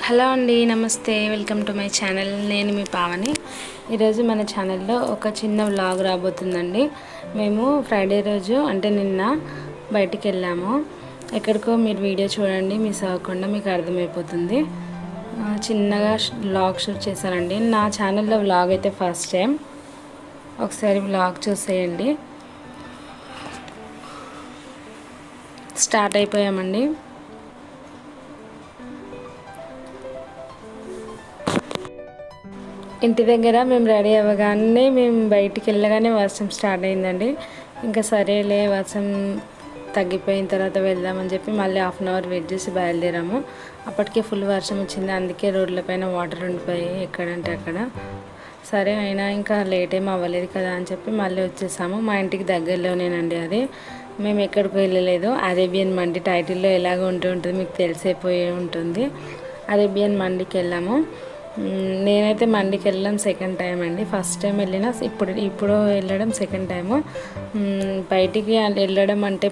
Hello అండి, నమస్తే. Welcome to my channel. నేను మీ పావని. ఈరోజు మన ఛానల్లో ఒక చిన్న వ్లాగ్ రాబోతుందండి. మేము ఫ్రైడే రోజు అంటే నిన్న బయటికి వెళ్ళాము. ఎక్కడికో మీరు వీడియో చూడండి, మిస్ అవ్వకుండా మీకు అర్థమైపోతుంది. చిన్నగా వ్లాగ్ షూట్ చేశానండి. నా ఛానల్లో వ్లాగ్ అయితే ఫస్ట్ టైం. ఒకసారి వ్లాగ్ చూసేయండి. స్టార్ట్ అయిపోయామండి. ఇంటి దగ్గర మేము రెడీ అవ్వగానే మేము బయటికి వెళ్ళగానే వర్షం స్టార్ట్ అయిందండి. ఇంకా సరేలే వర్షం తగ్గిపోయిన తర్వాత వెళ్దామని చెప్పి మళ్ళీ హాఫ్ అన్ అవర్ వెయిట్ చేసి బయలుదేరాము. అప్పటికే ఫుల్ వర్షం వచ్చింది, అందుకే రోడ్లపైన వాటర్ ఉండిపోయాయి ఎక్కడంటే అక్కడ. సరే అయినా ఇంకా లేట్ ఏం అవ్వలేదు కదా అని చెప్పి మళ్ళీ వచ్చేసాము. మా ఇంటికి దగ్గరలోనేనండి అది. మేము ఎక్కడికి వెళ్ళలేదు. అరేబియన్ మండి టైటిల్లో ఎలాగ ఉంటుంది మీకు తెలిసిపోయి ఉంటుంది. అరేబియన్ మండికి వెళ్ళాము. నేనైతే మండికి వెళ్ళడం సెకండ్ టైం అండి. ఫస్ట్ టైం వెళ్ళినా ఇప్పుడు వెళ్ళడం సెకండ్ టైము. బయటికి వెళ్ళడం అంటే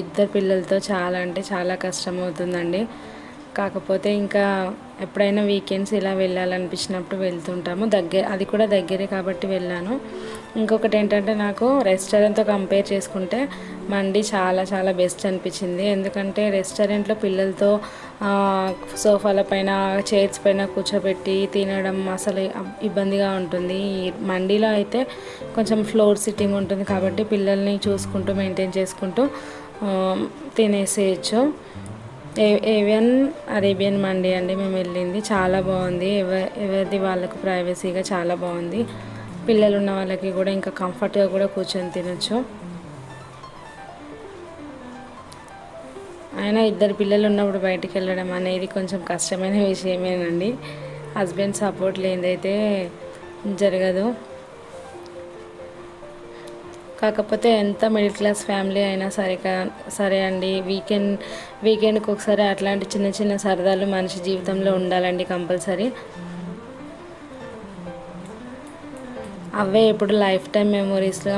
ఇద్దరు పిల్లలతో చాలా అంటే చాలా కష్టమవుతుందండి. కాకపోతే ఇంకా ఎప్పుడైనా వీకెండ్స్ ఇలా వెళ్ళాలనిపించినప్పుడు వెళ్తుంటాము. అది కూడా దగ్గరే కాబట్టి వెళ్ళాను. ఇంకొకటి ఏంటంటే నాకు రెస్టారెంట్తో కంపేర్ చేసుకుంటే మండి చాలా చాలా బెస్ట్ అనిపించింది. ఎందుకంటే రెస్టారెంట్లో పిల్లలతో సోఫాల పైన చైర్స్ పైన కూర్చోబెట్టి తినడం అసలు ఇబ్బందిగా ఉంటుంది. ఈ మండీలో అయితే కొంచెం ఫ్లోర్ సిట్టింగ్ ఉంటుంది కాబట్టి పిల్లల్ని చూసుకుంటూ మెయింటైన్ చేసుకుంటూ తినేసేయచ్చు. ఏవియన్ అరేబియన్ మండి అండి మేము వెళ్ళింది. చాలా బాగుంది. ఎవరిది వాళ్ళకు ప్రైవసీగా చాలా బాగుంది. పిల్లలు ఉన్న వాళ్ళకి కూడా ఇంకా కంఫర్ట్గా కూడా కూర్చొని తినచ్చు. అయినా ఇద్దరు పిల్లలు ఉన్నప్పుడు బయటికి వెళ్ళడం అనేది కొంచెం కష్టమైన విషయమేనండి. హస్బెండ్ సపోర్ట్ లేనిదైతే జరగదు. కాకపోతే ఎంత మిడిల్ క్లాస్ ఫ్యామిలీ అయినా సరే అండి, వీకెండ్కి ఒకసారి అట్లాంటి చిన్న చిన్న సరదాలు మనిషి జీవితంలో ఉండాలండి కంపల్సరీ. అవే ఇప్పుడు లైఫ్ టైం మెమొరీస్గా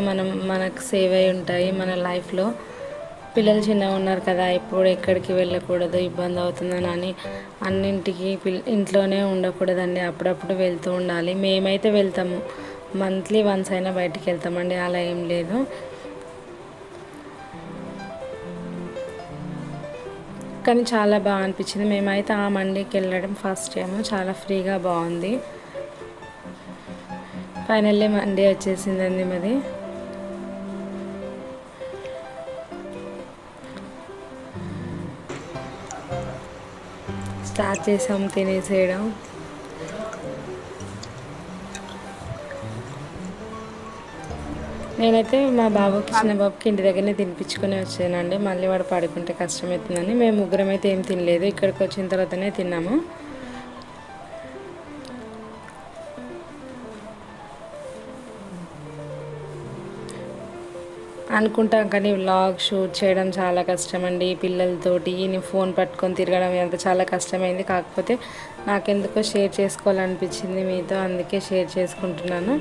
మనకు సేవ్ అయి ఉంటాయి మన లైఫ్లో. పిల్లలు చిన్నగా ఉన్నారు కదా, ఇప్పుడు ఎక్కడికి వెళ్ళకూడదు, ఇబ్బంది అవుతుందని అన్నింటికి ఇంట్లోనే ఉండకూడదండి. అప్పుడప్పుడు వెళ్తూ ఉండాలి. మేమైతే వెళ్తాము, మంత్లీ వన్స్ అయినా బయటికి వెళ్తామండి. అలా ఏం లేదు. కానీ చాలా బాగా అనిపించింది. మేమైతే ఆ మండీకి వెళ్ళడం ఫస్ట్ టైం. చాలా ఫ్రీగా బాగుంది. ఫైనల్లీ మండే వచ్చేసిందండి మరి. స్టార్ట్ చేసాం తినేసేయడం. నేనైతే మా చిన్న బాబుకి ఇంటి దగ్గరనే తినిపించుకొని వచ్చానండి. మళ్ళీ వాడు పడుకుంటే కష్టమవుతుందని మేము ముగ్గురం అయితే ఏం తినలేదు. ఇక్కడికి వచ్చిన తర్వాతనే తిన్నాము. అనుకుంటాం కానీ వ్లాగ్ షూట్ చేయడం చాలా కష్టమండి. పిల్లలతోటి ఫోన్ పట్టుకొని తిరగడం అంత చాలా కష్టమైంది. కాకపోతే నాకెందుకో షేర్ చేసుకోవాలనిపించింది మీతో, అందుకే షేర్ చేసుకుంటున్నాను.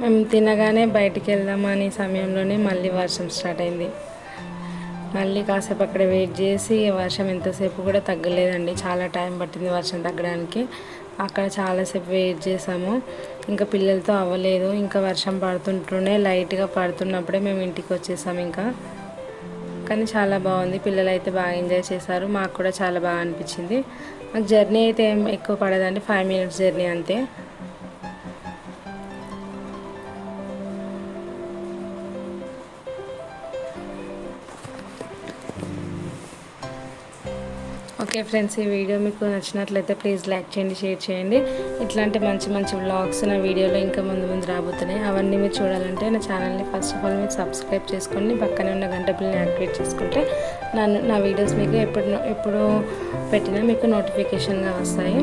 మేము తినగానే బయటికి వెళ్దామని సమయంలోనే మళ్ళీ వర్షం స్టార్ట్ అయింది. మళ్ళీ కాసేపు అక్కడ వెయిట్ చేసి వర్షం ఎంతసేపు కూడా తగ్గలేదండి. చాలా టైం పట్టింది వర్షం తగ్గడానికి. అక్కడ చాలాసేపు వెయిట్ చేసాము. ఇంకా పిల్లలతో అవ్వలేదు. ఇంకా వర్షం పడుతుంటూనే లైట్గా పడుతున్నప్పుడే మేము ఇంటికి వచ్చేసాము ఇంకా. కానీ చాలా బాగుంది. పిల్లలు అయితే బాగా ఎంజాయ్ చేశారు. మాకు కూడా చాలా బాగా అనిపించింది. మాకు జర్నీ అయితే ఏం ఎక్కువ పడదండి, 5 minutes జర్నీ అంతే. ఓకే ఫ్రెండ్స్, ఈ వీడియో మీకు నచ్చినట్లయితే ప్లీజ్ లైక్ చేయండి, షేర్ చేయండి. ఇట్లాంటి మంచి మంచి వ్లాగ్స్ నా వీడియోలో ఇంకా ముందు రాబోతున్నాయి. అవన్నీ మీరు చూడాలంటే నా ఛానల్ని ఫస్ట్ ఆఫ్ ఆల్ మీరు సబ్స్క్రైబ్ చేసుకొని పక్కనే ఉన్న గంట బిల్ని యాక్టివేట్ చేసుకుంటే నా వీడియోస్ మీకు ఎప్పుడు పెట్టినా మీకు నోటిఫికేషన్గా వస్తాయి.